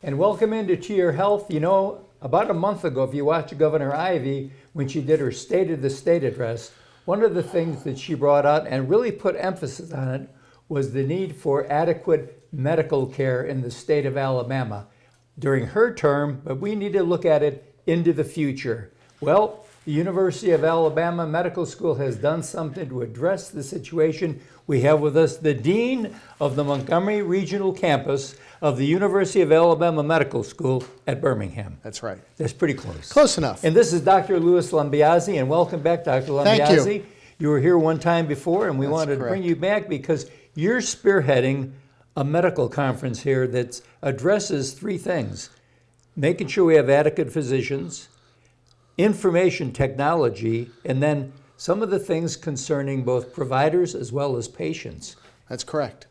And welcome into To Your Health. You know, about a month ago, if you watched Governor Ivey, when she did her State of the State address, one of the things that she brought out and really put emphasis on it was the need for adequate medical care in the state of Alabama during her term, but we need to look at it into the future. Well, the University of Alabama Medical School has done something to address the situation. We have with us the Dean of the Montgomery Regional Campus of the University of Alabama Medical School at Birmingham. That's right. That's pretty close. Close enough. And this is Dr. Louis Lambiasie, and welcome back, Dr. Lambiasie. Thank you. You were here one time before, and we That's wanted correct. to bring you back because you're spearheading a medical conference here that addresses three things: making sure we have adequate physicians, information technology, and then some of the things concerning both providers as well as patients. That's correct.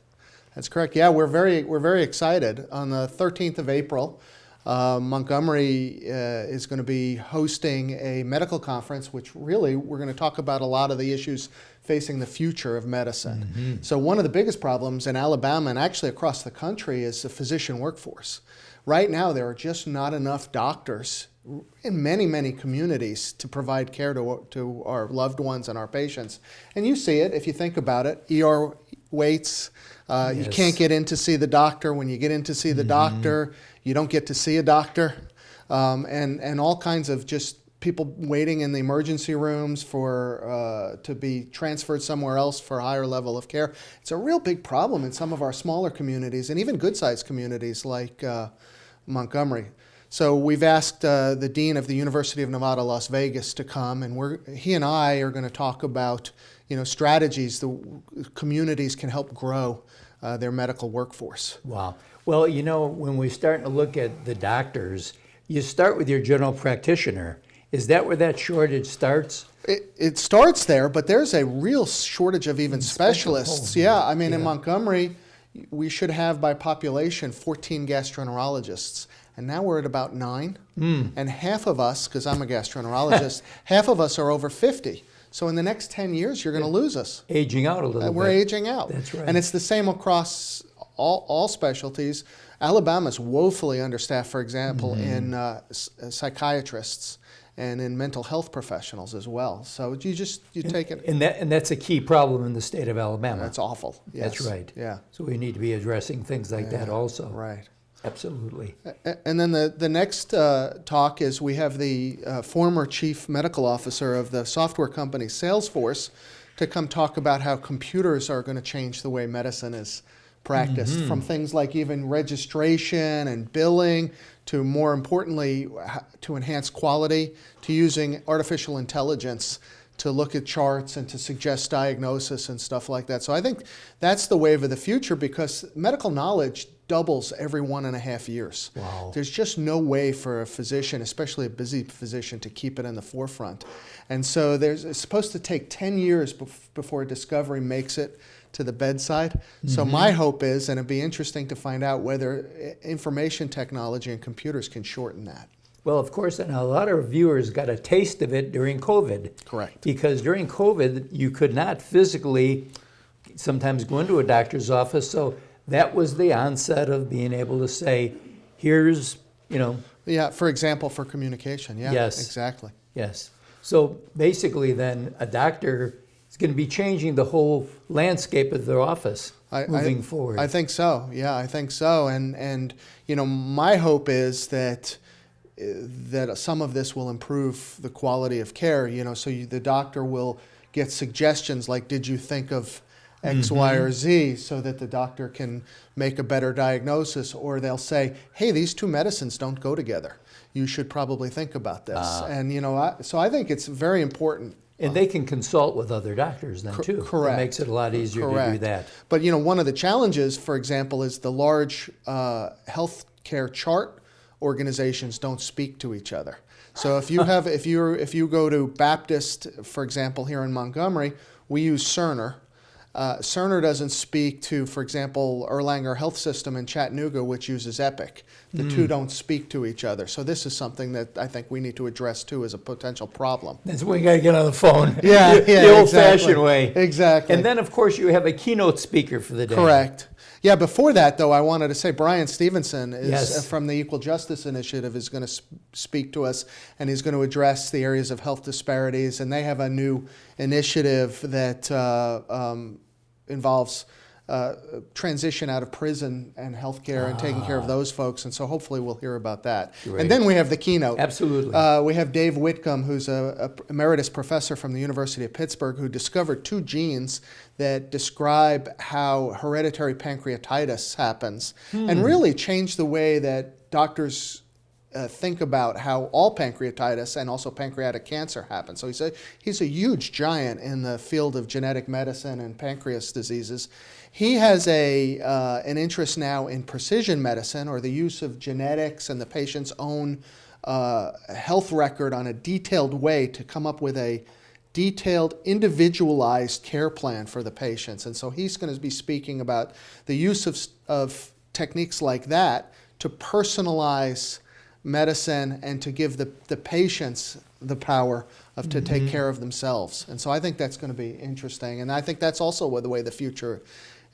That's correct. Yeah, we're very excited. On the 13th of April, Montgomery is going to be hosting a medical conference, which really we're going to talk about a lot of the issues facing the future of medicine. Mm-hmm. So one of the biggest problems in Alabama and actually across the country is the physician workforce. Right now, there are just not enough doctors in many communities to provide care to our loved ones and our patients. And you see it if you think about it. ER waits. Yes. You can't get in to see the doctor. When you get in to see the doctor, you don't get to see a doctor. And all kinds of just people waiting in the emergency rooms for to be transferred somewhere else for a higher level of care. It's a real big problem in some of our smaller communities and even good-sized communities like Montgomery. So we've asked the Dean of the University of Nevada, Las Vegas to come, and he and I are going to talk about strategies the communities can help grow their medical workforce. Wow. Well, when we're starting to look at the doctors, you start with your general practitioner. Is that where that shortage starts? It starts there, but there's a real shortage of even specialists. Yeah, I mean, in Montgomery, we should have by population 14 gastroenterologists. And now we're at about 9. And half of us, because I'm a gastroenterologist, half of us are over 50. So in the next 10 years, you're going to lose us. Aging out a little bit. We're aging out. That's right. And it's the same across all specialties. Alabama's woefully understaffed, for example, in psychiatrists and in mental health professionals as well. So you take it. And that's a key problem in the state of Alabama. That's awful. Yes. That's right. Yeah. So we need to be addressing things like that also. Right. Absolutely. And then the next talk is we have the former chief medical officer of the software company Salesforce to come talk about how computers are going to change the way medicine is practiced, from things like even registration and billing to, more importantly, to enhance quality, to using artificial intelligence to look at charts and to suggest diagnosis and stuff like that. So I think that's the wave of the future because medical knowledge doubles every 1.5 years. Wow. There's just no way for a physician, especially a busy physician, to keep it in the forefront. And so it's supposed to take 10 years before a discovery makes it to the bedside. So my hope is, and it'd be interesting to find out whether information technology and computers can shorten that. Well, of course, and a lot of viewers got a taste of it during COVID. Correct. Because during COVID, you could not physically sometimes go into a doctor's office. So that was the onset of being able to say, here's, Yeah, for example, for communication. Yeah, yes. Exactly. Yes. So basically then a doctor is going to be changing the whole landscape of their office moving forward. I think so. Yeah, I think so. And my hope is that some of this will improve the quality of care, so the doctor will get suggestions like, did you think of X, Y, or Z, so that the doctor can make a better diagnosis, or they'll say, hey, these two medicines don't go together. You should probably think about this. And, so I think it's very important. And they can consult with other doctors then too. Correct. It makes it a lot easier to do that. But, one of the challenges, for example, is the large healthcare chart organizations don't speak to each other. So if you go to Baptist, for example, here in Montgomery, we use Cerner. Cerner doesn't speak to, for example, Erlanger Health System in Chattanooga, which uses Epic. The two don't speak to each other. So this is something that I think we need to address too as a potential problem. That's when you got to get on the phone. Yeah, the old-fashioned way. Exactly. And then, of course, you have a keynote speaker for the day. Correct. Yeah, before that, though, I wanted to say Brian Stevenson is Yes. from the Equal Justice Initiative is going to speak to us, and he's going to address the areas of health disparities. And they have a new initiative that involves transition out of prison and healthcare and taking care of those folks. And so hopefully we'll hear about that. Great. And then we have the keynote. Absolutely. We have Dave Whitcomb, who's a emeritus professor from the University of Pittsburgh, who discovered 2 genes that describe how hereditary pancreatitis happens and really changed the way that doctors think about how all pancreatitis and also pancreatic cancer happens. So he's a huge giant in the field of genetic medicine and pancreas diseases. He has an interest now in precision medicine, or the use of genetics and the patient's own health record on a detailed way to come up with a detailed, individualized care plan for the patients. And so he's going to be speaking about the use of techniques like that to personalize medicine and to give the patients the power of to take care of themselves. And so I think that's going to be interesting. And I think that's also the way the future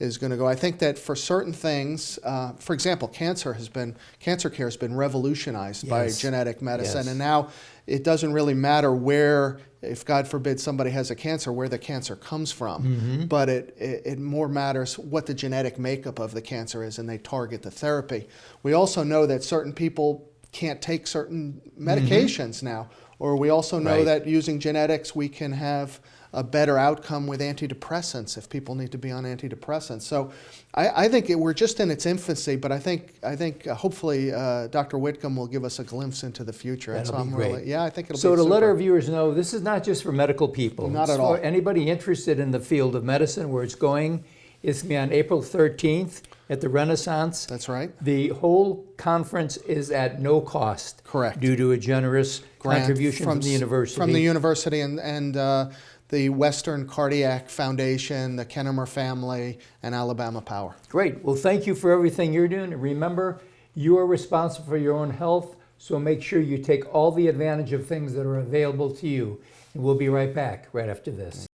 is going to go. I think that for certain things, for example, cancer care has been revolutionized by genetic medicine. Yes. And now it doesn't really matter where, if God forbid somebody has a cancer, where the cancer comes from, but it more matters what the genetic makeup of the cancer is, and they target the therapy. We also know that certain people can't take certain medications now, or we also know that using genetics we can have a better outcome with antidepressants if people need to be on antidepressants. So I think we're just in its infancy, but I think hopefully Dr. Whitcomb will give us a glimpse into the future. That'll be great. I think it'll be So to let super. our viewers know, this is not just for medical people. Not It's at all. for anybody interested in the field of medicine, where it's going. It's going to be on April 13th at the Renaissance. That's right. The whole conference is at no cost. Correct. Due to a generous Grant contribution from the university. From the university and the Western Cardiac Foundation, the Kennemer family, and Alabama Power. Great. Well, thank you for everything you're doing. And remember, you are responsible for your own health, so make sure you take all the advantage of things that are available to you. And we'll be right back right after this.